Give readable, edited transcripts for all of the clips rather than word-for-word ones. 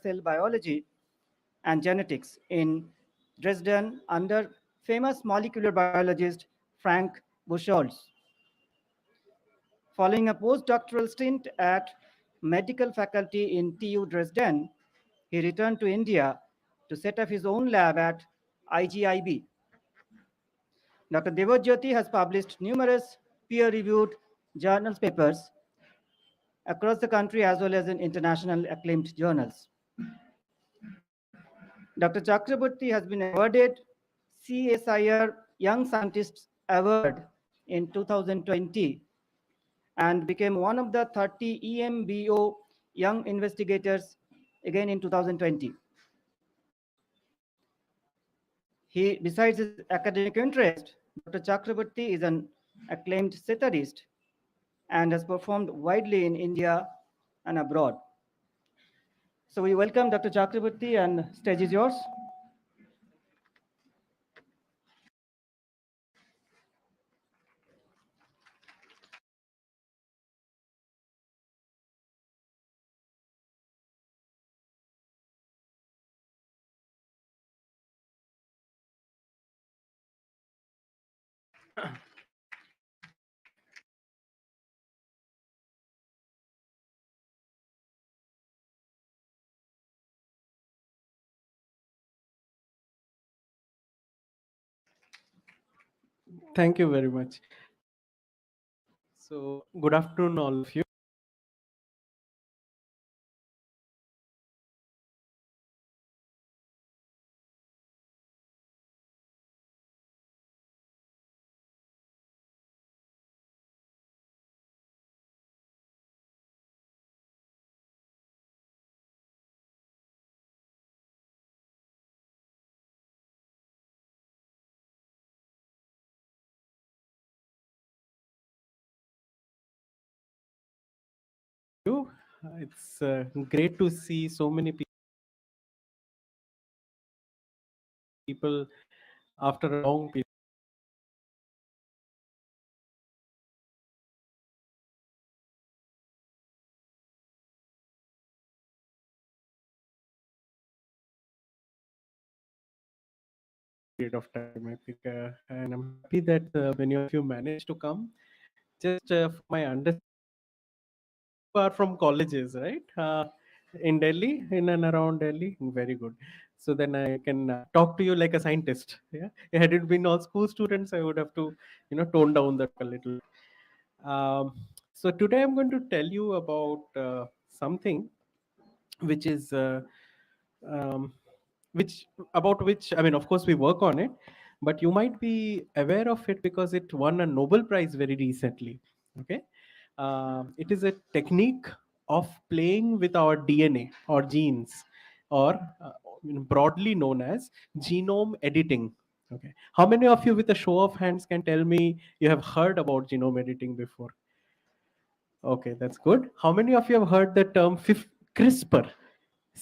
cell biology and genetics in Dresden under famous molecular biologist Frank Buchholz. Following a postdoctoral stint at medical faculty in TU Dresden, he returned to India to set up his own lab at IGIB. Dr. Debojyoti has published numerous peer-reviewed journals papers across the country as well as in international acclaimed journals. Dr. Chakraborty has been awarded CSIR Young Scientists Award in 2020 and became one of the 30 EMBO Young Investigators again in 2020. Besides his academic interest, Dr. Chakraborty is an acclaimed satirist and has performed widely in India and abroad. So we welcome Dr. Chakraborty and stage is yours. Thank you very much. So, good afternoon, all of you. It's great to see so many people after a long period of time, I think, and I'm happy that many of you managed to come. Just for my understanding, you are from colleges, right? In Delhi, in and around Delhi. Very good. So then I can talk to you like a scientist. Yeah. Had it been all school students, I would have to, tone down that a little. So today I'm going to tell you about something which is um, which about which, I mean, of course we work on it, but you might be aware of it because it won a Nobel Prize very recently. Okay. It is a technique of playing with our DNA or genes, or broadly known as genome editing. Okay, how many of you, with a show of hands, can tell me you have heard about genome editing before? Okay, that's good. How many of you have heard the term CRISPR?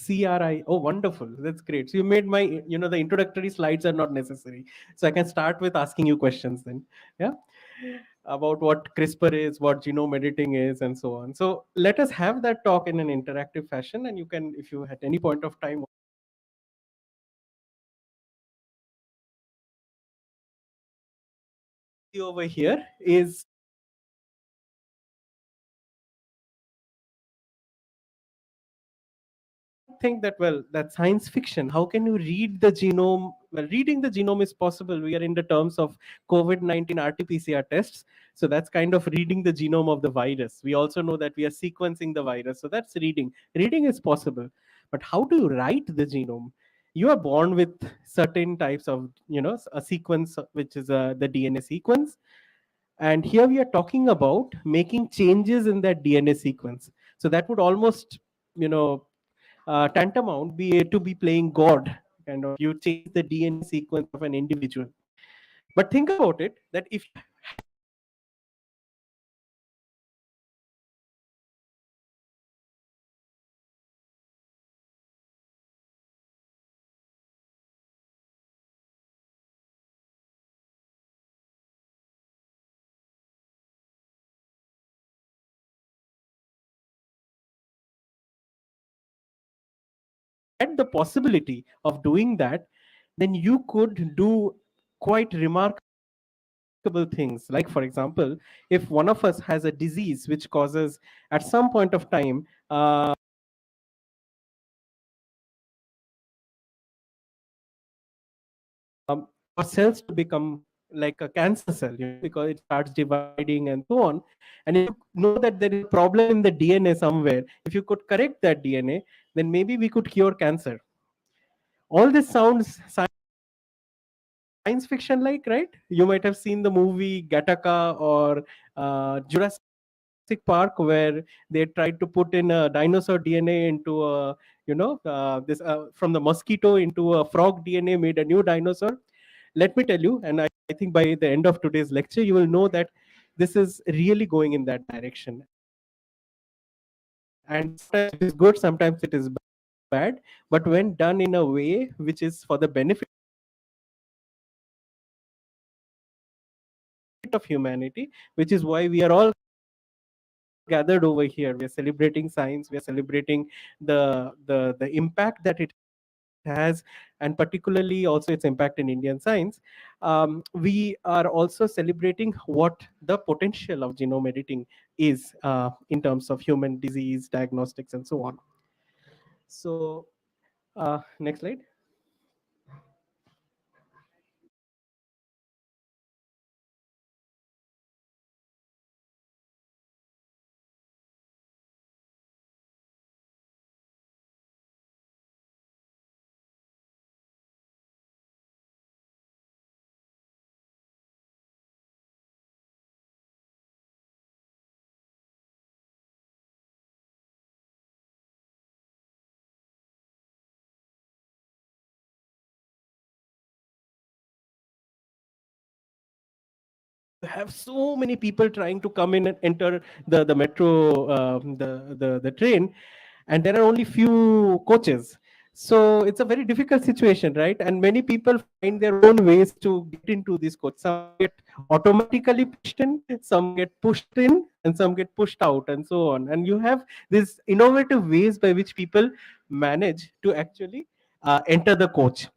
CRI. Oh, wonderful. That's great. So you made my, the introductory slides are not necessary. So I can start with asking you questions then. Yeah. About what CRISPR is, what genome editing is, and so on. So let us have that talk in an interactive fashion. And you can, if you at any point of time, over here is think that, well, that's science fiction. How can you read the genome? Well, reading the genome is possible. We are in the terms of COVID-19 RT-PCR tests, so that's kind of reading the genome of the virus. We also know that we are sequencing the virus, so that's reading is possible. But how do you write the genome? You are born with certain types of, a sequence, which is the DNA sequence, and here we are talking about making changes in that DNA sequence. So that would almost, tantamount to be playing God. Kind of, you change the DNA sequence of an individual. But think about it, that if had the possibility of doing that, then you could do quite remarkable things. Like, for example, if one of us has a disease which causes, at some point of time, our cells to become like a cancer cell, because it starts dividing and so on. And if you know that there is a problem in the DNA somewhere, if you could correct that DNA, then maybe we could cure cancer. All this sounds science fiction like, right? You might have seen the movie Gattaca or Jurassic Park, where they tried to put in a dinosaur DNA into a, this from the mosquito into a frog DNA, made a new dinosaur. Let me tell you, and I think by the end of today's lecture, you will know that this is really going in that direction. And sometimes it is good, sometimes it is bad. But when done in a way which is for the benefit of humanity, which is for the benefit of humanity, which is why we are all gathered over here, we are celebrating science, we are celebrating the impact that it has, and particularly also its impact in Indian science. We are also celebrating what the potential of genome editing is in terms of human disease, diagnostics, and so on. So, next slide. You have so many people trying to come in and enter the metro, the train, and there are only few coaches. So it's a very difficult situation, right? And many people find their own ways to get into this coach. Some get automatically pushed in, some get pushed in, and some get pushed out, and so on. And you have these innovative ways by which people manage to actually enter the coach.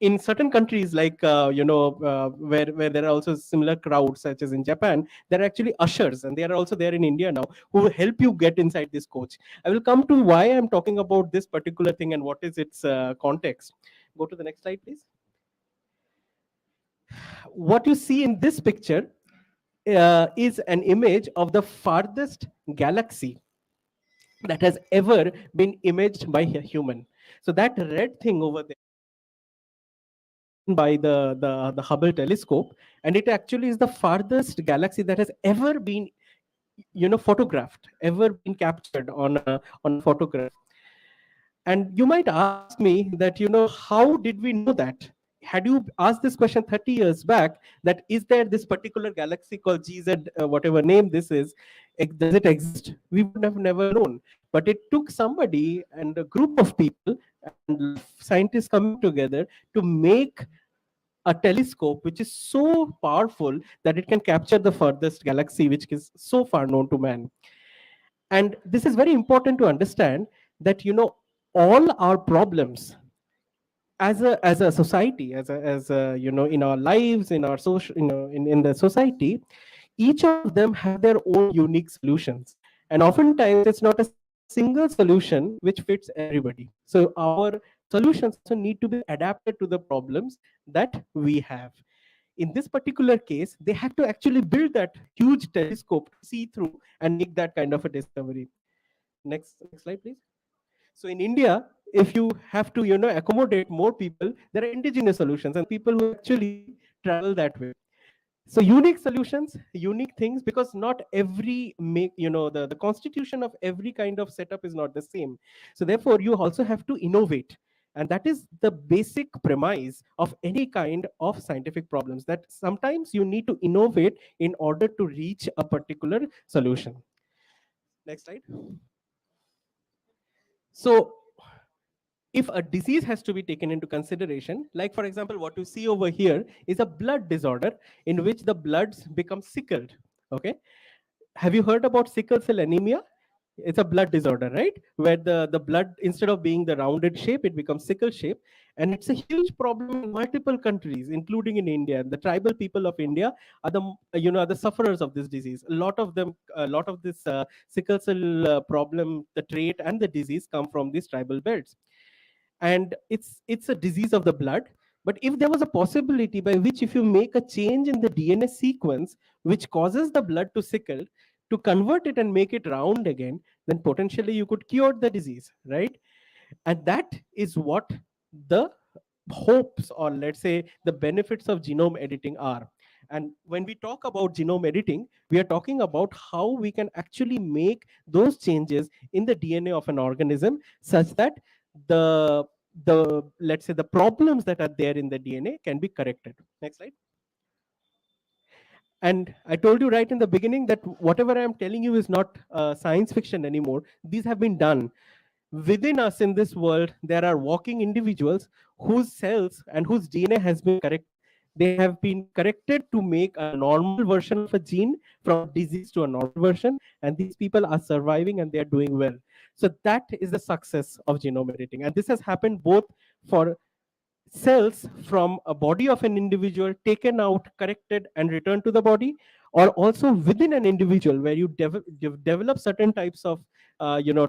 In certain countries, like where there are also similar crowds, such as in Japan, there are actually ushers, and they are also there in India now, who will help you get inside this coach. I will come to why I'm talking about this particular thing and what is its context. Go to the next slide, please. What you see in this picture is an image of the farthest galaxy that has ever been imaged by a human. So that red thing over there by the Hubble telescope, and it actually is the farthest galaxy that has ever been, photographed, ever been captured on a photograph. And you might ask me that, how did we know that? Had you asked this question 30 years back, that is there this particular galaxy called GZ, whatever name this is, does it exist? We would have never known. But it took somebody and a group of people and lot of scientists coming together to make a telescope which is so powerful that it can capture the furthest galaxy which is so far known to man. And this is very important to understand that, all our problems as a society, as a in our lives, in our social, in the society, each of them have their own unique solutions. And oftentimes it's not a single solution which fits everybody. So our solutions also need to be adapted to the problems that we have. In this particular case, they had to actually build that huge telescope to see through and make that kind of a discovery. Next slide, please. So in India, if you have to, accommodate more people, there are indigenous solutions and people who actually travel that way. So unique solutions, unique things, because not every make, the constitution of every kind of setup is not the same. So therefore, you also have to innovate. And that is the basic premise of any kind of scientific problems, that sometimes you need to innovate in order to reach a particular solution. Next slide. So if a disease has to be taken into consideration, like for example, what you see over here is a blood disorder in which the bloods become sickled. Okay. Have you heard about sickle cell anemia? It's a blood disorder, right? Where the blood, instead of being the rounded shape, it becomes sickle shape. And it's a huge problem in multiple countries, including in India. The tribal people of India are the sufferers of this disease. A lot of this sickle cell problem, the trait and the disease come from these tribal belts. And it's a disease of the blood. But if there was a possibility by which, if you make a change in the DNA sequence which causes the blood to sickle, to convert it and make it round again, then potentially you could cure the disease, right? And that is what the hopes, or let's say the benefits of genome editing are. And when we talk about genome editing, we are talking about how we can actually make those changes in the DNA of an organism such that the the let's say the problems that are there in the DNA can be corrected. Next slide. And I told you right in the beginning that whatever I am telling you is not science fiction anymore. These have been done. Within us in this world, there are walking individuals whose cells and whose DNA has been corrected. They have been corrected to make a normal version of a gene from a disease to a normal version, and these people are surviving and they are doing well. So that is the success of genome editing. And this has happened both for cells from a body of an individual taken out, corrected, and returned to the body, or also within an individual where you develop certain types of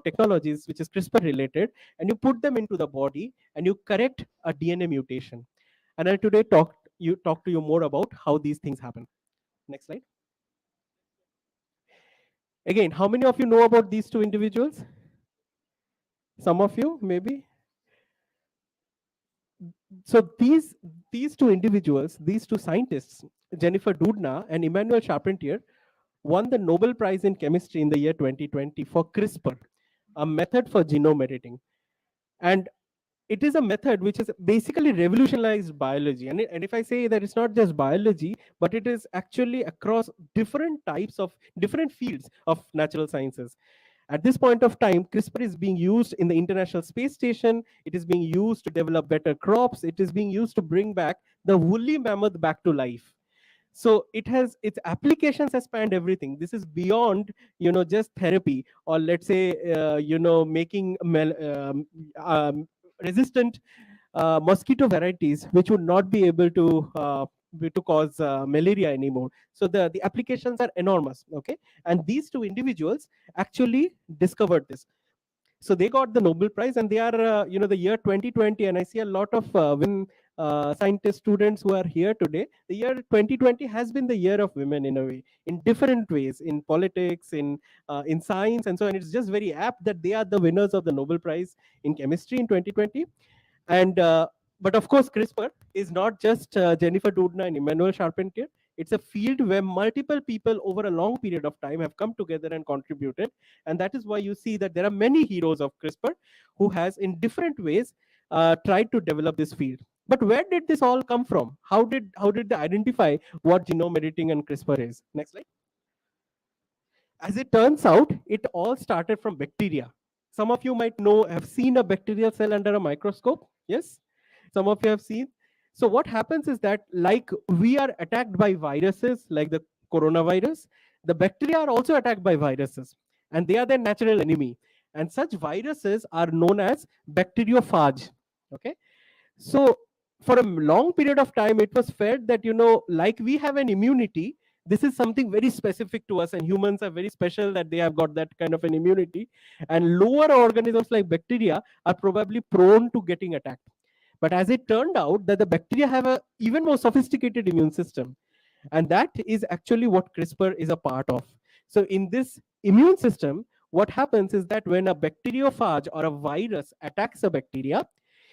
technologies which is CRISPR related, and you put them into the body and you correct a DNA mutation. And I'll today talk to you more about how these things happen. Next slide. Again, how many of you know about these two individuals? Some of you, maybe. So these two individuals, these two scientists, Jennifer Doudna and Emmanuel Charpentier, won the Nobel Prize in Chemistry in the year 2020 for CRISPR, a method for genome editing. And it is a method which has basically revolutionized biology. And if I say that it's not just biology, but it is actually across different types of different fields of natural sciences. At this point of time, CRISPR is being used in the International Space Station. It is being used to develop better crops. It is being used to bring back the woolly mammoth back to life. So it has its applications has spanned everything. This is beyond just therapy, or let's say making resistant mosquito varieties which would not be able to cause malaria anymore. So the applications are enormous. Okay, and these two individuals actually discovered this. So they got the Nobel Prize, and they are the year 2020. And I see a lot of women scientist students who are here today. The year 2020 has been the year of women in a way, in different ways, in politics, in science, and so on. It's just very apt that they are the winners of the Nobel Prize in chemistry in 2020. And but of course, CRISPR is not just Jennifer Doudna and Emmanuel Charpentier. It's a field where multiple people over a long period of time have come together and contributed. And that is why you see that there are many heroes of CRISPR who has in different ways tried to develop this field. But where did this all come from? How did they identify what genome editing and CRISPR is? Next slide. As it turns out, it all started from bacteria. Some of you might know, have seen a bacterial cell under a microscope. Yes, some of you have seen. So what happens is that, like we are attacked by viruses like the coronavirus, the bacteria are also attacked by viruses, and they are their natural enemy. And such viruses are known as bacteriophage. Okay, so for a long period of time, it was felt that, like we have an immunity, this is something very specific to us, and humans are very special that they have got that kind of an immunity. And lower organisms like bacteria are probably prone to getting attacked. But as it turned out, that the bacteria have a even more sophisticated immune system. And that is actually what CRISPR is a part of. So in this immune system, what happens is that when a bacteriophage or a virus attacks a bacteria,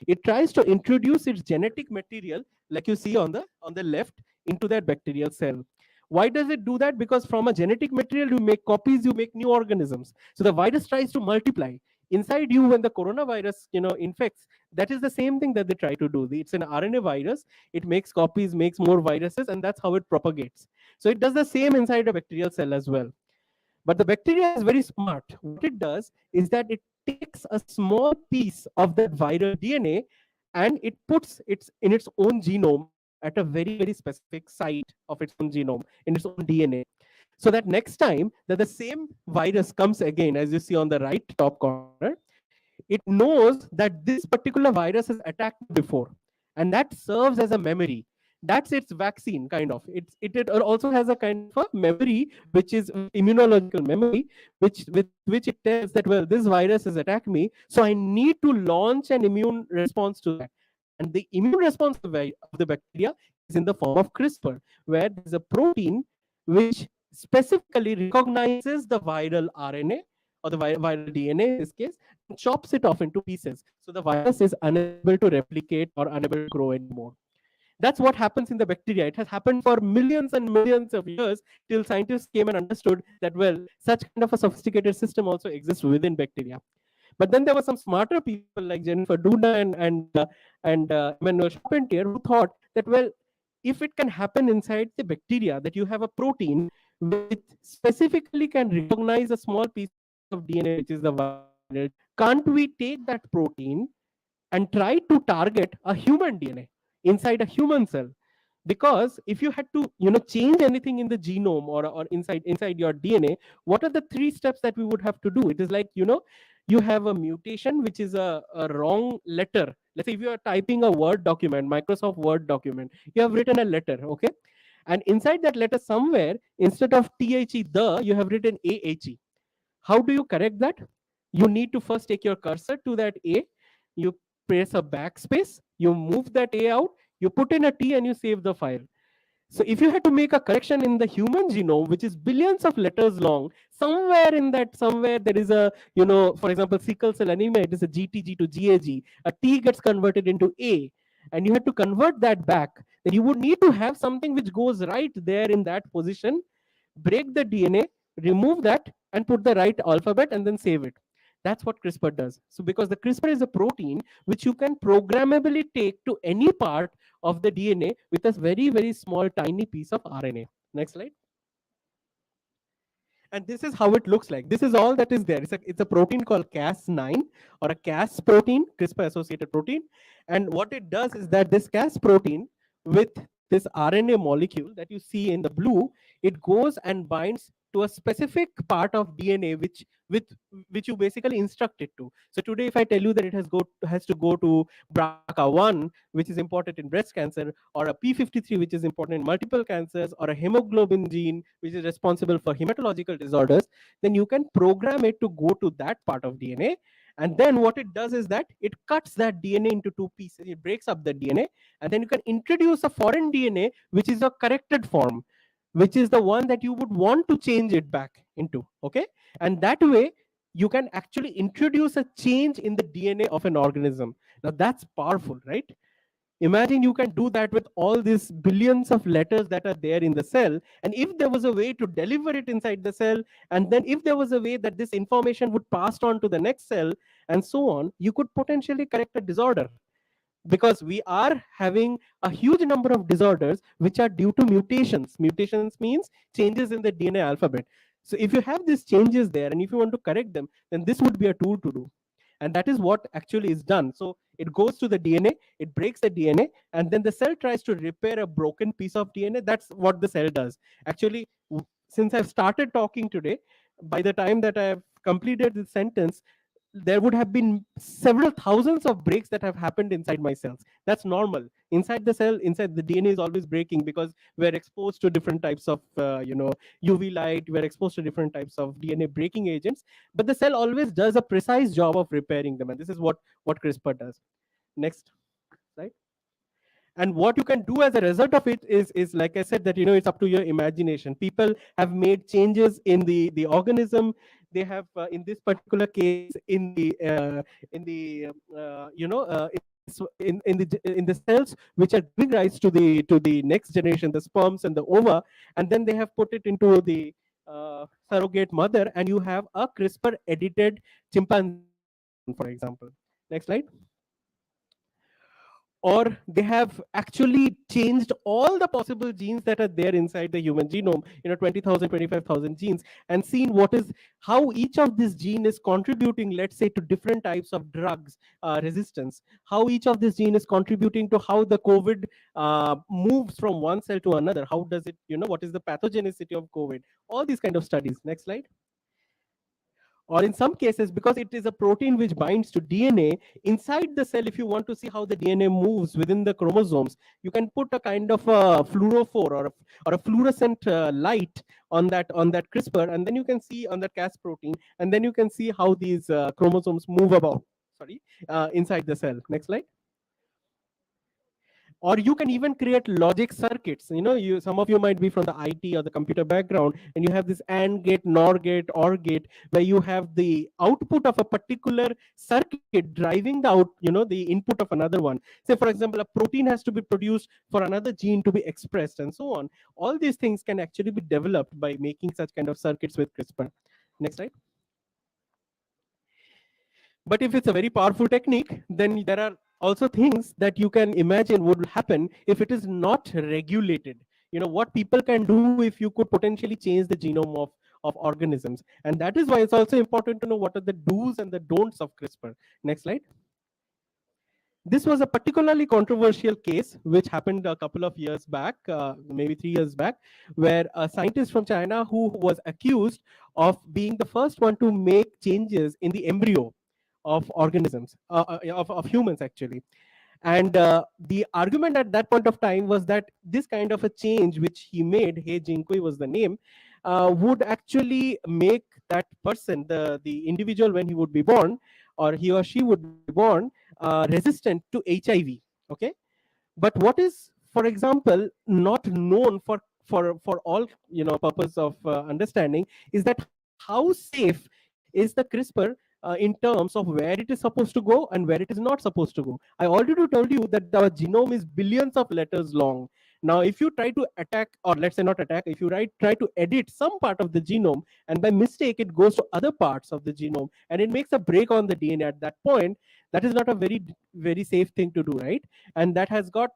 it tries to introduce its genetic material, like you see on the left, into that bacterial cell. Why does it do that? Because from a genetic material, you make copies, you make new organisms. So the virus tries to multiply inside you. When the coronavirus infects, that is the same thing that they try to do. It's an RNA virus. It makes copies, makes more viruses, and that's how it propagates. So it does the same inside a bacterial cell as well. But the bacteria is very smart. What it does is that it takes a small piece of that viral DNA and it puts it in its own genome at a very, very specific site of its own genome, in its own DNA. so that next time that the same virus comes again, as you see on the right top corner, it knows that this particular virus has attacked me before, and that serves as a memory. That's its vaccine, kind of. It also has a kind of a memory, which is immunological memory, which with which it tells that, well, this virus has attacked me, so I need to launch an immune response to that. And the immune response of the bacteria is in the form of CRISPR, where there is a protein which specifically recognizes the viral RNA, or the viral DNA in this case, and chops it off into pieces. So the virus is unable to replicate or unable to grow anymore. That's what happens in the bacteria. It has happened for millions and millions of years till scientists came and understood that, well, such kind of a sophisticated system also exists within bacteria. But then there were some smarter people like Jennifer Doudna and Emmanuel Charpentier, who thought that, well, if it can happen inside the bacteria, that you have a protein which specifically can recognize a small piece of DNA, which is the viral, can't we take that protein and try to target a human DNA inside a human cell? Because if you had to, change anything in the genome, or inside your DNA, what are the three steps that we would have to do? It is like, you have a mutation, which is a wrong letter. Let's say if you are typing a Word document, Microsoft Word document, you have written a letter, okay? And inside that letter somewhere, instead of the, you have written ahe. How do you correct that? You need to first take your cursor to that A, you press a backspace, you move that A out, you put in a T, and you save the file. So if you had to make a correction in the human genome, which is billions of letters long, somewhere there is a, for example, sickle cell anemia, it is a GTG to GAG. A T gets converted into A, and you have to convert that back. Then you would need to have something which goes right there in that position, break the DNA, remove that, and put the right alphabet, and then save it. That's what CRISPR does. So because the CRISPR is a protein which you can programmably take to any part of the DNA with a very, very small, tiny piece of RNA. Next slide. And this is how it looks like. This is all that is there. It's a protein called Cas9, or a Cas protein, CRISPR associated protein. And what it does is that this Cas protein, with this RNA molecule that you see in the blue, it goes and binds to a specific part of DNA which you basically instruct it to. So today, if I tell you that it has to go to BRCA1, which is important in breast cancer, or a P53, which is important in multiple cancers, or a hemoglobin gene, which is responsible for hematological disorders, then you can program it to go to that part of DNA. And then what it does is that it cuts that DNA into two pieces. It breaks up the DNA, and then you can introduce a foreign DNA, which is a corrected form, which is the one that you would want to change it back into. Okay. And that way, you can actually introduce a change in the DNA of an organism. Now that's powerful, right? Imagine you can do that with all these billions of letters that are there in the cell. And if there was a way to deliver it inside the cell, and then if there was a way that this information would pass on to the next cell, and so on, you could potentially correct a disorder. Because we are having a huge number of disorders which are due to mutations. Mutations means changes in the DNA alphabet. So if you have these changes there, and if you want to correct them, then this would be a tool to do. And that is what actually is done. So it goes to the DNA, it breaks the DNA, and then the cell tries to repair a broken piece of DNA. That's what the cell does. Actually, since I've started talking today, by the time that I've completed the sentence, there would have been several thousands of breaks that have happened inside my cells. That's normal. Inside the cell, inside the DNA is always breaking, because we're exposed to different types of, UV light. We're exposed to different types of DNA breaking agents. But the cell always does a precise job of repairing them, and this is what CRISPR does. Next slide. And what you can do as a result of it is like I said, that it's up to your imagination. People have made changes in the organism. They have, in this particular case, in the cells which are giving rise to the next generation, the sperms and the ova, and then they have put it into the surrogate mother, and you have a CRISPR edited chimpanzee born, for example. Next slide. or they have actually changed all the possible genes that are there inside the human genome, 20,000, 25,000 genes, and seen how each of this gene is contributing, let's say, to different types of drugs resistance, how each of this gene is contributing to how the COVID moves from one cell to another, how does it, what is the pathogenicity of COVID, all these kind of studies. Next slide. Or in some cases, because it is a protein which binds to DNA inside the cell, if you want to see how the DNA moves within the chromosomes, you can put a kind of a fluorophore or a fluorescent light on that CRISPR, and then you can see on that Cas protein, and then you can see how these chromosomes move about. Sorry, inside the cell. Next slide. Or you can even create logic circuits. Some of you might be from the IT or the computer background, and you have this AND gate, NOR gate, OR gate, where you have the output of a particular circuit driving the input of another one. Say, for example, a protein has to be produced for another gene to be expressed, and so on. All these things can actually be developed by making such kind of circuits with CRISPR. Next slide. But if it's a very powerful technique, then there are also things that you can imagine would happen if it is not regulated. What people can do if you could potentially change the genome of organisms. And that is why it's also important to know what are the do's and the don'ts of CRISPR. Next slide. This was a particularly controversial case which happened a couple of years back, maybe 3 years back, where a scientist from China who was accused of being the first one to make changes in the embryo of organisms, of humans actually. And the argument at that point of time was that this kind of a change which he made, He Jinkui was the name, would actually make that person, the individual, when he would be born, or he or she would be born, resistant to HIV. Okay, but what is, for example, not known for all purpose of understanding is that how safe is the CRISPR in terms of where it is supposed to go and where it is not supposed to go. I already told you that the genome is billions of letters long. Now, if you try to attack, or let's say not attack, if you try to edit some part of the genome, and by mistake it goes to other parts of the genome, and it makes a break on the DNA at that point, that is not a very safe thing to do, right? And that has got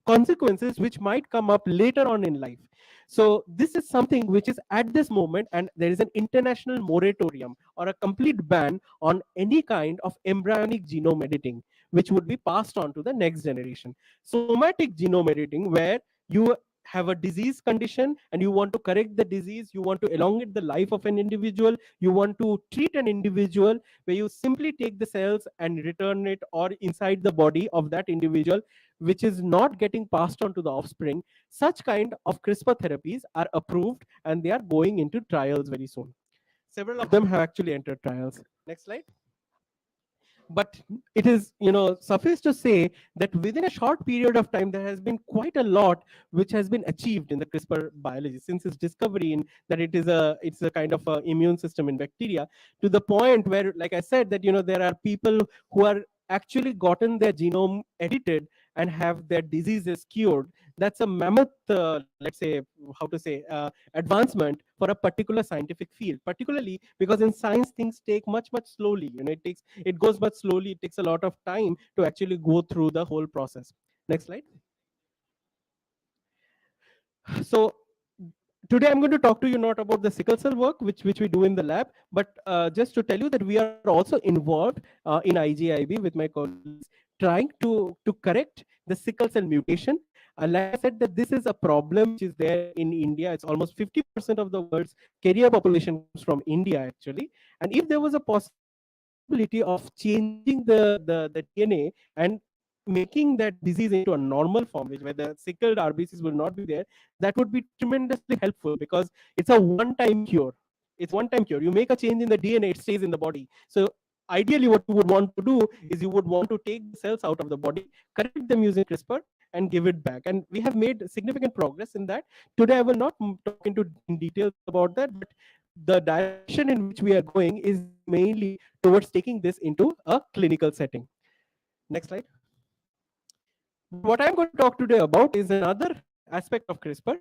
consequences which might come up later on in life. So this is something which is at this moment, and there is an international moratorium or a complete ban on any kind of embryonic genome editing, which would be passed on to the next generation. Somatic genome editing, where you have a disease condition and you want to correct the disease, you want to elongate the life of an individual, you want to treat an individual, where you simply take the cells and return it or inside the body of that individual, which is not getting passed on to the offspring. Such kind of CRISPR therapies are approved and they are going into trials very soon. Several of them have actually entered trials. Next slide. But it is, suffice to say that within a short period of time, there has been quite a lot which has been achieved in the CRISPR biology since its discovery in that it's a kind of a immune system in bacteria, to the point where, like I said, that there are people who are actually gotten their genome edited and have their diseases cured. That's a mammoth, let's say, how to say, advancement for a particular scientific field, particularly because in science things take much slowly. It goes much slowly. It takes a lot of time to actually go through the whole process. Next slide. So today I'm going to talk to you not about the sickle cell work which we do in the lab, but just to tell you that we are also involved in IGIB with my colleagues, trying to correct the sickle cell mutation. Like I said, that this is a problem which is there in India. It's almost 50% of the world's carrier population comes from India actually. And if there was a possibility of changing the DNA and making that disease into a normal form, where the sickled RBCs will not be there, that would be tremendously helpful, because it's a one-time cure. It's one-time cure. You make a change in the DNA, it stays in the body. So ideally what you would want to do is you would want to take the cells out of the body, correct them using CRISPR, and give it back. And we have made significant progress in that. Today I will not talk in details about that, but the direction in which we are going is mainly towards taking this into a clinical setting. Next slide. But what I'm going to talk today about is another aspect of CRISPR,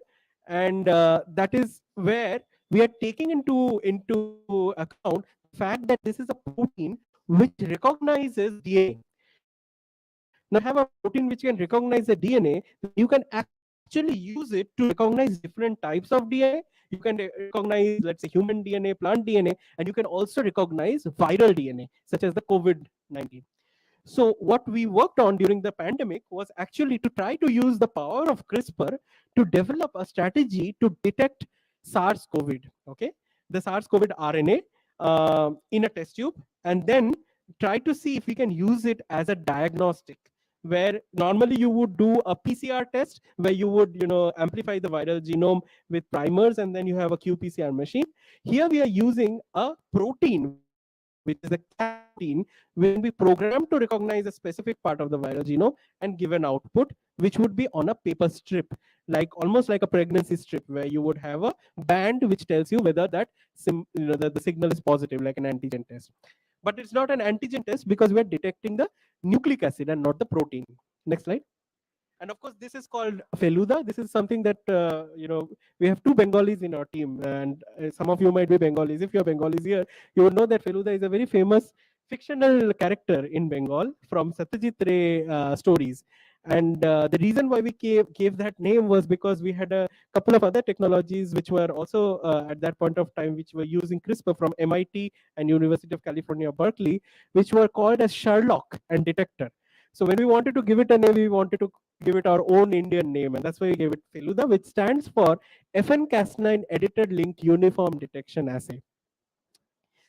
and that is where we are taking into account the fact that this is a protein which recognizes DNA. Now you have a protein which can recognize the DNA, then you can actually use it to recognize different types of DNA. You can recognize, let's say, human DNA, plant DNA, and you can also recognize viral DNA, such as the COVID-19. So what we worked on during the pandemic was actually to try to use the power of CRISPR to develop a strategy to detect SARS-CoV, okay, the SARS-CoV RNA in a test tube, and then try to see if we can use it as a diagnostic. Where normally you would do a PCR test, where you would, amplify the viral genome with primers, and then you have a qPCR machine. Here we are using a protein, which is the Cas protein, which can be programmed to recognize a specific part of the viral genome and give an output, which would be on a paper strip, like almost like a pregnancy strip, where you would have a band which tells you whether that the signal is positive, like an antigen test. But it's not an antigen test because we're detecting the nucleic acid and not the protein. Next slide. And of course, this is called Feluda. This is something that, we have two Bengalis in our team, and some of you might be Bengalis. If you're Bengalis here, you would know that Feluda is a very famous fictional character in Bengal from Satyajit Ray stories. And the reason why we gave that name was because we had a couple of other technologies which were also at that point of time, which were using CRISPR from MIT and University of California, Berkeley, which were called as Sherlock and Detector. So when we wanted to give it a name, we wanted to give it our own Indian name, and that's why we gave it Feluda, which stands for FN-Cas9 Edited Linked Uniform Detection Assay.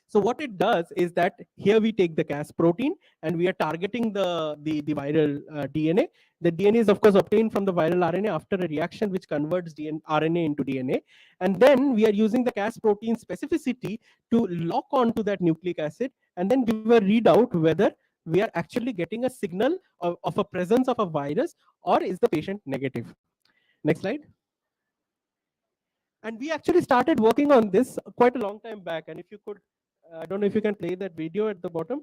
So what it does is that here we take the Cas protein and we are targeting the viral DNA. The DNA is of course obtained from the viral RNA after a reaction which converts RNA into DNA. And then we are using the Cas protein specificity to lock onto that nucleic acid and then give a readout whether we are actually getting a signal of a presence of a virus or is the patient negative. Next slide. And we actually started working on this quite a long time back. And if you could, I don't know if you can play that video at the bottom.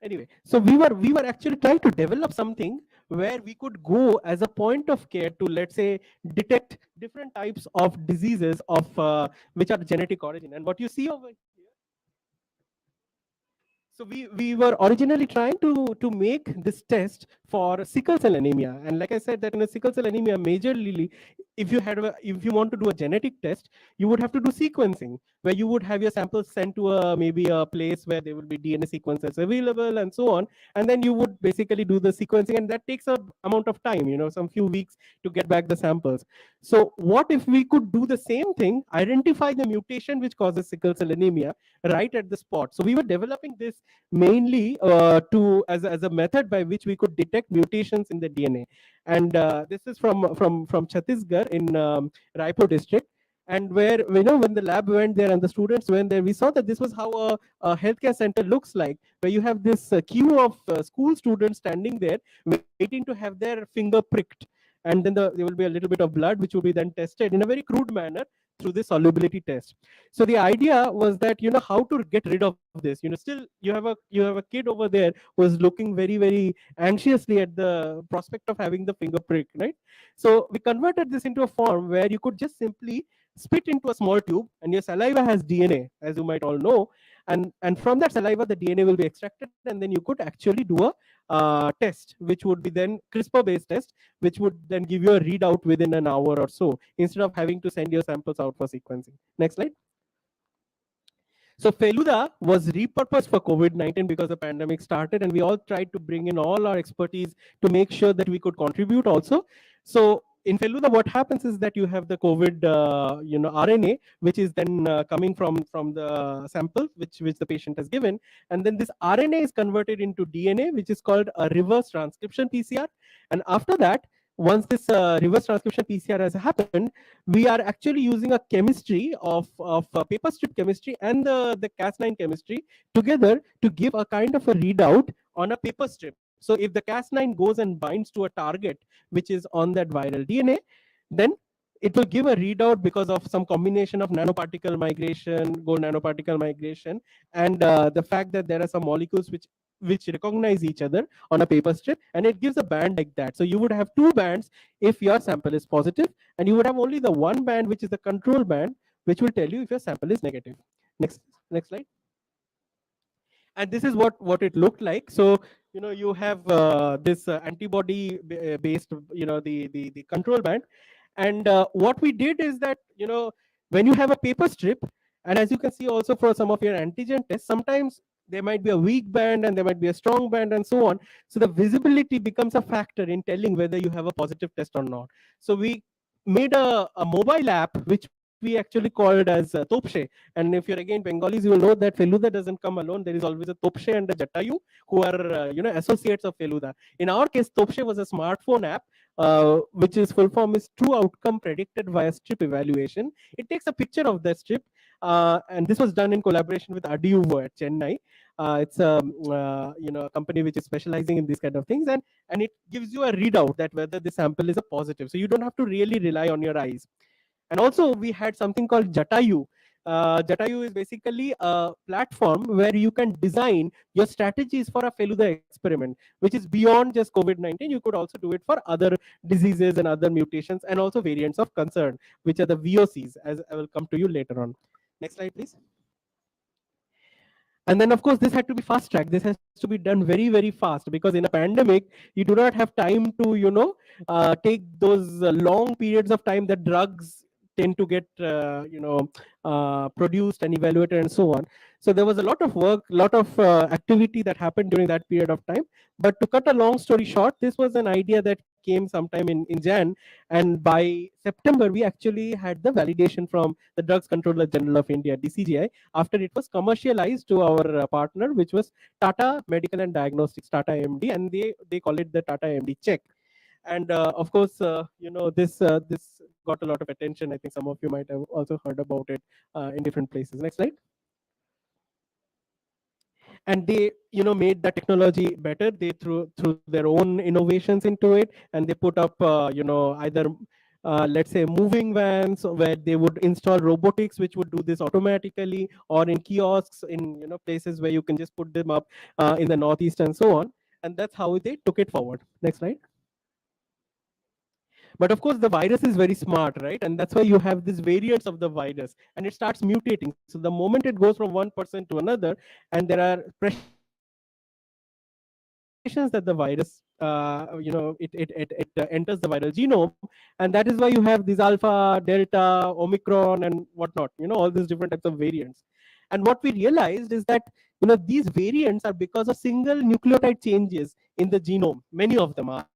Anyway, so we were actually trying to develop something where we could go as a point of care to, let's say, detect different types of diseases of which are genetic origin. And what you see over here, so we were originally trying to make this test for sickle cell anemia. And like I said, that in a sickle cell anemia, majorly, if you want to do a genetic test, you would have to do sequencing, where you would have your samples sent to maybe a place where there will be DNA sequences available and so on. And then you would basically do the sequencing, and that takes a amount of time, some few weeks to get back the samples. So what if we could do the same thing, identify the mutation which causes sickle cell anemia right at the spot? So we were developing this mainly as a method by which we could detect mutations in the DNA. And this is from Chhattisgarh in Raipur district. And where, when the lab went there and the students went there, we saw that this was how a healthcare center looks like, where you have this queue of school students standing there waiting to have their finger pricked. And then there will be a little bit of blood, which will be then tested in a very crude manner through the solubility test. So the idea was that, how to get rid of this. Still you have a kid over there who is looking very, very anxiously at the prospect of having the finger prick, right? So we converted this into a form where you could just simply spit into a small tube, and your saliva has DNA, as you might all know. And from that saliva, the DNA will be extracted, and then you could actually do a test, which would be then CRISPR based test, which would then give you a readout within an hour or so, instead of having to send your samples out for sequencing. Next slide. So Feluda was repurposed for COVID-19 because the pandemic started, and we all tried to bring in all our expertise to make sure that we could contribute also. So in Feluda, what happens is that you have the COVID, RNA, which is then coming from the sample which the patient has given, and then this RNA is converted into DNA, which is called a reverse transcription PCR. And after that, once this reverse transcription PCR has happened, we are actually using a chemistry of paper strip chemistry and the Cas9 chemistry together to give a kind of a readout on a paper strip. So if the Cas9 goes and binds to a target which is on that viral DNA, then it will give a readout because of some combination of nanoparticle migration, gold nanoparticle migration, and the fact that there are some molecules which recognize each other on a paper strip, and it gives a band like that. So you would have two bands if your sample is positive, and you would have only the one band, which is the control band, which will tell you if your sample is negative. Next slide. and this is what it looked like. So you have this antibody based, the control band. And what we did is that, when you have a paper strip, and as you can see also for some of your antigen tests, sometimes there might be a weak band and there might be a strong band and so on. So the visibility becomes a factor in telling whether you have a positive test or not. So we made a mobile app which we actually called as Topshe. And if you're again Bengalis, you will know that Feluda doesn't come alone. There is always a Topshe and a Jatayu who are associates of Feluda. In our case, Topshe was a smartphone app, which is full form is true outcome predicted via strip evaluation. It takes a picture of the strip, and this was done in collaboration with Adiuvo at Chennai. It's a company which is specializing in these kind of things, and it gives you a readout that whether the sample is a positive. So you don't have to really rely on your eyes. And also we had something called Jatayu. Jatayu is basically a platform where you can design your strategies for a Feluda experiment, which is beyond just COVID-19. You could also do it for other diseases and other mutations and also variants of concern, which are the VOCs, as I will come to you later on. Next slide, please. And then of course this had to be fast tracked. This has to be done very, very fast, because in a pandemic you do not have time to take those long periods of time that drugs tend to get produced and evaluated and so on. So there was a lot of work, lot of activity that happened during that period of time. But to cut a long story short, this was an idea that came sometime in Jan, and by September we actually had the validation from the Drugs Controller General of India, DCGI, after it was commercialized to our partner, which was Tata Medical and Diagnostics, Tata MD, and they call it the Tata MD check. And of course, this got a lot of attention. I think some of you might have also heard about it in different places. Next slide. And they made the technology better. They threw their own innovations into it, and they put up either let's say moving vans where they would install robotics which would do this automatically, or in kiosks in places where you can just put them up in the northeast and so on. And that's how they took it forward. Next slide. But of course the virus is very smart, right? And that's why you have these variants of the virus, and it starts mutating. So the moment it goes from one person to another, and there are pressures that the virus it enters the viral genome. And that is why you have these alpha, delta, omicron and whatnot, all these different types of variants. And what we realized is that these variants are because of single nucleotide changes in the genome. Many of them are.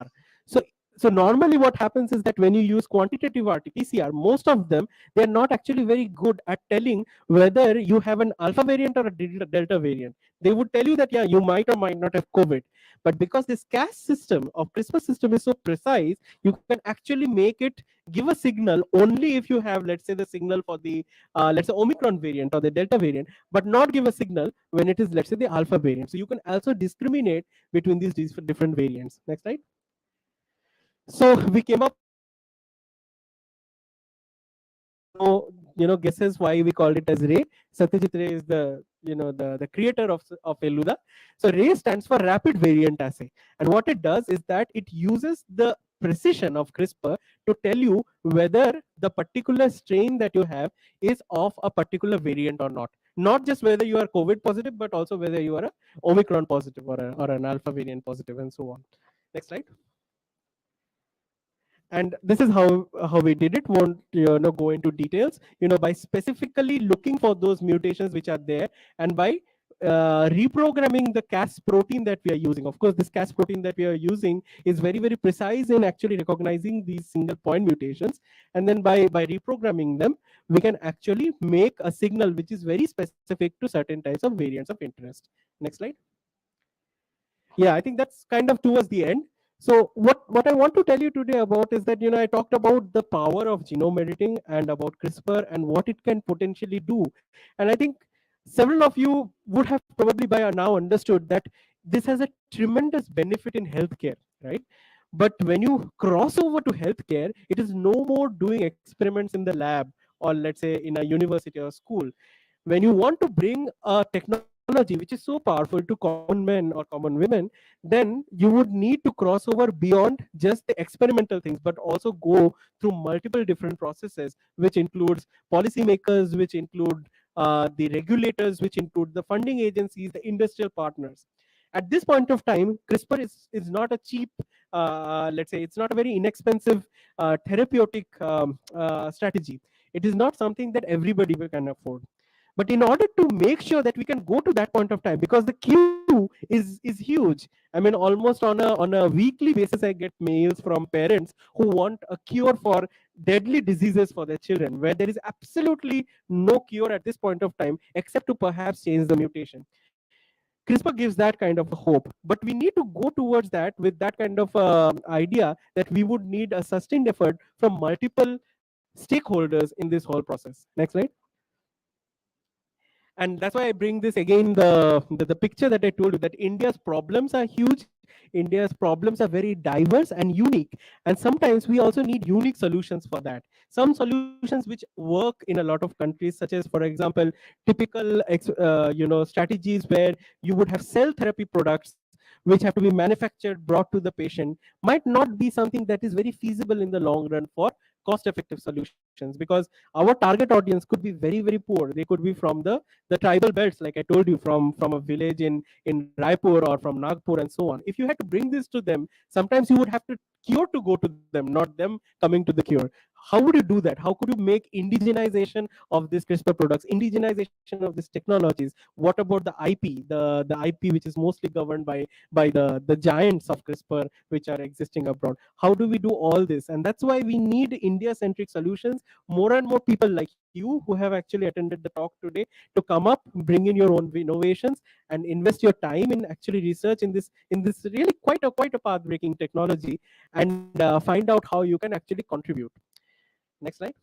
So normally what happens is that when you use quantitative RT-PCR, most of them, they're not actually very good at telling whether you have an alpha variant or a delta variant. They would tell you that, yeah, you might or might not have COVID. But because this Cas system of CRISPR system is so precise, you can actually make it give a signal only if you have, let's say, the signal for the, let's say, Omicron variant or the Delta variant, but not give a signal when it is, let's say, the alpha variant. So you can also discriminate between these different variants. Next slide. So we came up with this technology. No guesses why we called it as Ray. Satyajit Ray is the creator of Eluda. So Ray stands for Rapid Variant Assay, and what it does is that it uses the precision of CRISPR to tell you whether the particular strain that you have is of a particular variant or not. Not just whether you are COVID positive, but also whether you are a Omicron positive or an alpha variant positive, and so on. Next slide. And this is how we did it. Won't go into details. By specifically looking for those mutations which are there, and by reprogramming the Cas protein that we are using. Of course, this Cas protein that we are using is very, very precise in actually recognizing these single point mutations. And then by reprogramming them, we can actually make a signal which is very specific to certain types of variants of interest. Next slide. Yeah, I think that's kind of towards the end. So what I want to tell you today about is that, I talked about the power of genome editing and about CRISPR and what it can potentially do. And I think several of you would have probably by now understood that this has a tremendous benefit in healthcare, right? But when you cross over to healthcare, it is no more doing experiments in the lab or, let's say, in a university or school. When you want to bring a technology which is so powerful to common men or common women, then you would need to cross over beyond just the experimental things, but also go through multiple different processes, which includes policymakers, which include the regulators, which include the funding agencies, the industrial partners. At this point of time, CRISPR is not a cheap, let's say, it's not a very inexpensive therapeutic strategy. It is not something that everybody can afford. But in order to make sure that we can go to that point of time, because the queue is huge. I mean, almost on a weekly basis, I get mails from parents who want a cure for deadly diseases for their children, where there is absolutely no cure at this point of time, except to perhaps change the mutation. CRISPR gives that kind of a hope, but we need to go towards that with that kind of idea that we would need a sustained effort from multiple stakeholders in this whole process. Next slide. And that's why I bring this again, the picture that I told you, that India's problems are huge. India's problems are very diverse and unique, and sometimes we also need unique solutions for that. Some solutions which work in a lot of countries, such as, for example, typical strategies where you would have cell therapy products which have to be manufactured, brought to the patient, might not be something that is very feasible in the long run for cost effective solutions, because our target audience could be very, very poor. They could be from the tribal belts, like I told you, from a village in Raipur or from Nagpur and so on. If you had to bring this to them, sometimes you would have to cure to go to them, not them coming to the cure. How would you do that? How could you make indigenization of these CRISPR products, indigenization of these technologies? What about the IP, the IP which is mostly governed by the giants of CRISPR which are existing abroad? How do we do all this? And that's why we need India centric solutions. More and more people like you who have actually attended the talk today to come up, bring in your own innovations, and invest your time in actually research in this really quite a path breaking technology, and find out how you can actually contribute. Next slide.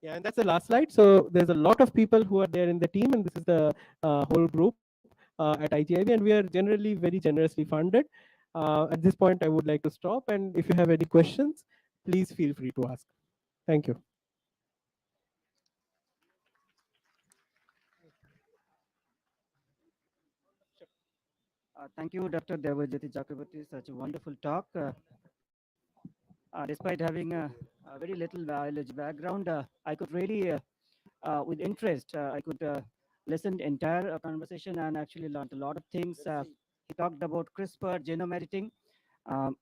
Yeah, and that's the last slide. So there's a lot of people who are there in the team, and this is the whole group at IGIB, and we are generally very generously funded. At this point, I would like to stop, and if you have any questions, please feel free to ask. Thank you. Thank you, Dr. Debojyoti Chakraborty, such a wonderful talk. Despite having a very little biology background, I could really, with interest, I could listen to entire conversation and actually learned a lot of things. He talked about CRISPR, genome editing, um,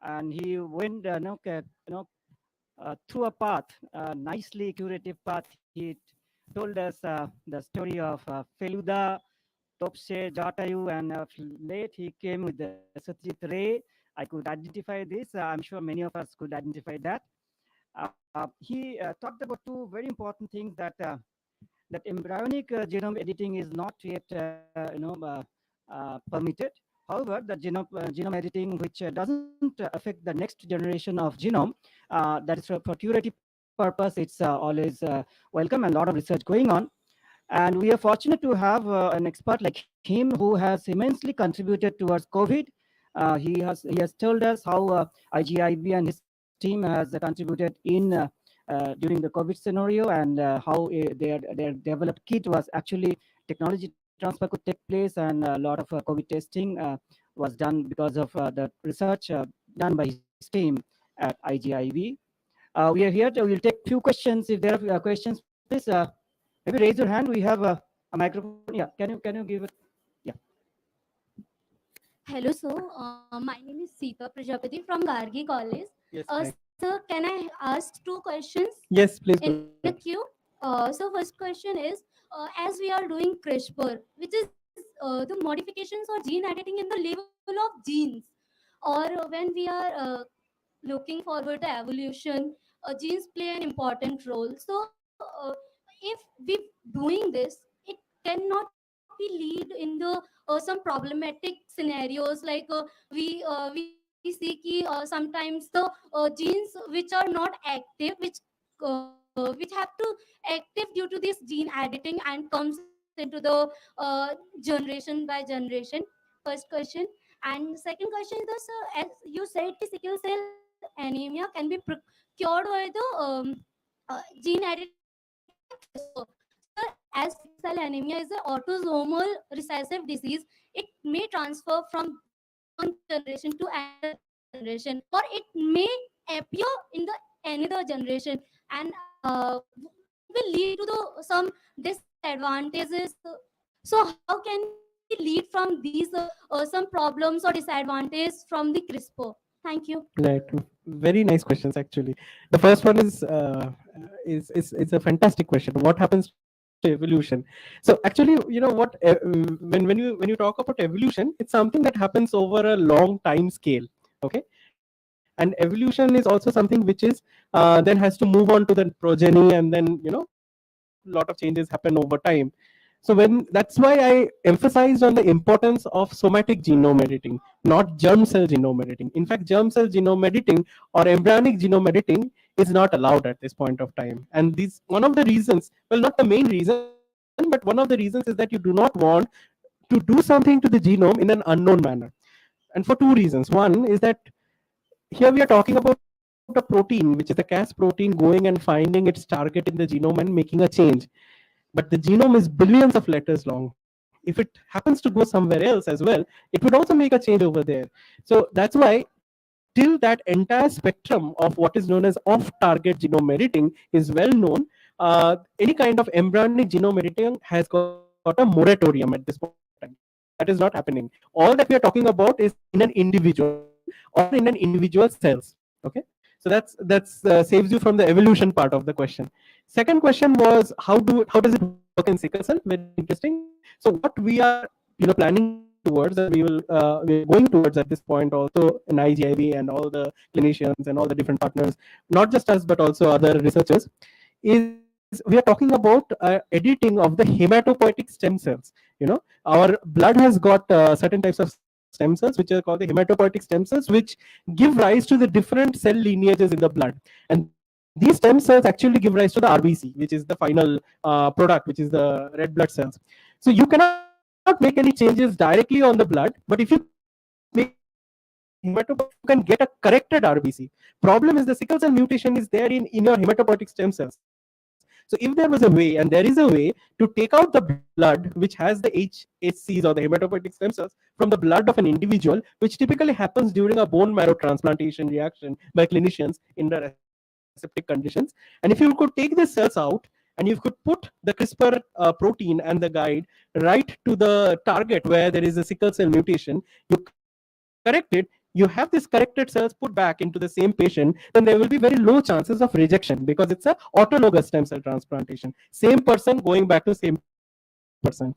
and he went, through a path, a nicely curative path. He told us the story of Feluda, Topse, Jatayu, and late he came with the Satyajit Ray. I could identify this. I'm sure many of us could identify that. He talked about two very important things that embryonic genome editing is not yet permitted. However, the genome editing, which doesn't affect the next generation of genome, that is for curative purpose, it's always welcome, and a lot of research going on. And we are fortunate to have an expert like him who has immensely contributed towards COVID. He has told us how IGIB and his team has contributed in during the COVID scenario, and how their developed kit was actually technology transfer could take place, and a lot of COVID testing was done because of the research done by his team at IGIB. We are here. We'll take few questions. If there are questions, please maybe raise your hand. We have a microphone. Yeah, can you give it? Yeah. Hello, sir. My name is Sita Prajapati from Gargi College. Yes, Sir, can I ask two questions yes, please in go a ahead. queue? So first question is, as we are doing CRISPR, which is the modifications or gene editing in the level of genes, or when we are looking forward to evolution, genes play an important role. So if we doing this, it cannot be lead in the some problematic scenarios, like we see ki sometimes the genes which are not active, which have to active due to this gene editing and comes into the generation by generation. First question. And second question is this, as you said, the sickle cell anemia can be cured by the gene editing by CRISPR. Sir, as sickle cell anemia is an autosomal recessive disease, it may transfer from one generation to another generation, or it may appear in the another generation. And in the will lead to some disadvantages. So how can we lead from these some problems or disadvantages from the CRISPR? Thank you. Right. Very nice questions, actually. The first one is a fantastic question. What happens to evolution? So actually, when you talk about evolution, it's something that happens over a long time scale. Okay, and evolution is also something which is then has to move on to the progeny, and then lot of changes happen over time. So that's why I emphasized on the importance of somatic genome editing, not germ cell genome editing. In fact, germ cell genome editing or embryonic genome editing is not allowed at this point of time. And these one of the reasons, well, not the main reason, but one of the reasons is that you do not want to do something to the genome in an unknown manner. And for two reasons. One is that here we are talking about a protein, which is the Cas protein, going and finding its target in the genome and making a change. But the genome is billions of letters long. If it happens to go somewhere else as well, it would also make a change over there. So that's why till that entire spectrum of what is known as off-target genome editing is well known, any kind of embryonic genome editing has got a moratorium at this point of time. That is not happening. All that we are talking about is in an individual or in an individual cells. Okay, so that's saves you from the evolution part of the question. Second question was how does it work in sickle cell? Very interesting. So what we are planning towards, and we are going towards at this point also in IGIB and all the clinicians and all the different partners, not just us but also other researchers, is we are talking about editing of the hematopoietic stem cells. Our blood has got certain types of stem cells which are called the hematopoietic stem cells, which give rise to the different cell lineages in the blood. And these stem cells actually give rise to the RBC, which is the final product, which is the red blood cells. So you cannot make any changes directly on the blood, but if you can make any changes on the hematopoietic, if you can get a corrected RBC. Problem is the sickle cell mutation is there in your hematopoietic stem cells. So if there was a way, and there is a way, to take out the blood which has the HSCs or the hematopoietic stem cells from the blood of an individual, which typically happens during a bone marrow transplantation reaction by clinicians in the aseptic conditions, and if you could take the cells out and if you could put the CRISPR protein and the guide right to the target where there is a sickle cell mutation, you correct it, you have these corrected cells put back into the same patient, then there will be very low chances of rejection because it's a autologous stem cell transplantation. Same person going back to same person.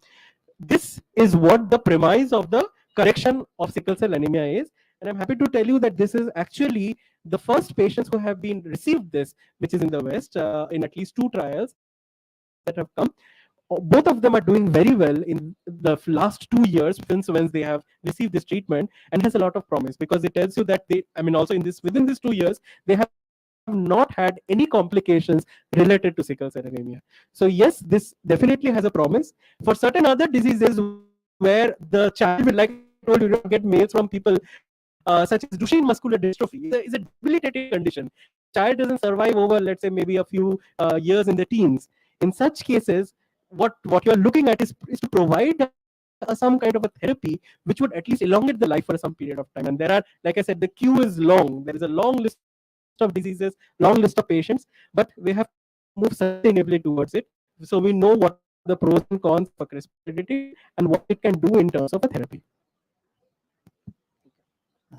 This is what the premise of the correction of sickle cell anemia is. And I'm happy to tell you that this is actually the first patients who have been received this, which is in the West, in at least 2 trials that have come. Both of them are doing very well in the last 2 years since when they have received this treatment, and has a lot of promise because it tells you that they, I mean, also in this within these 2 years, they have not had any complications related to sickle cell anemia. So yes, this definitely has a promise. For certain other diseases where the child will, like I told you, not get mails from people such as Duchenne muscular dystrophy is a debilitating condition. The child doesn't survive over, let's say, maybe a few years in the teens. In such cases, what you are looking at is to provide some kind of a therapy which would at least elongate the life for some period of time. And there are, like I said, the queue is long. There is a long list of diseases, long list of patients, but we have to move sustainably towards it. So we know what are the pros and cons of a CRISPR editing and what it can do in terms of a therapy.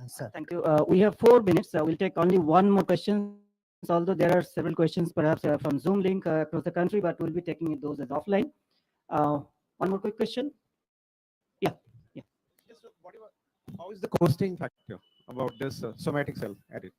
Sir, thank you. We have 4 minutes. We'll take only one more questions, although there are several questions perhaps from Zoom link across the country, but we'll be taking those as offline. One more quick question. Yeah. Yes, so how is the costing factor about this somatic cell edit?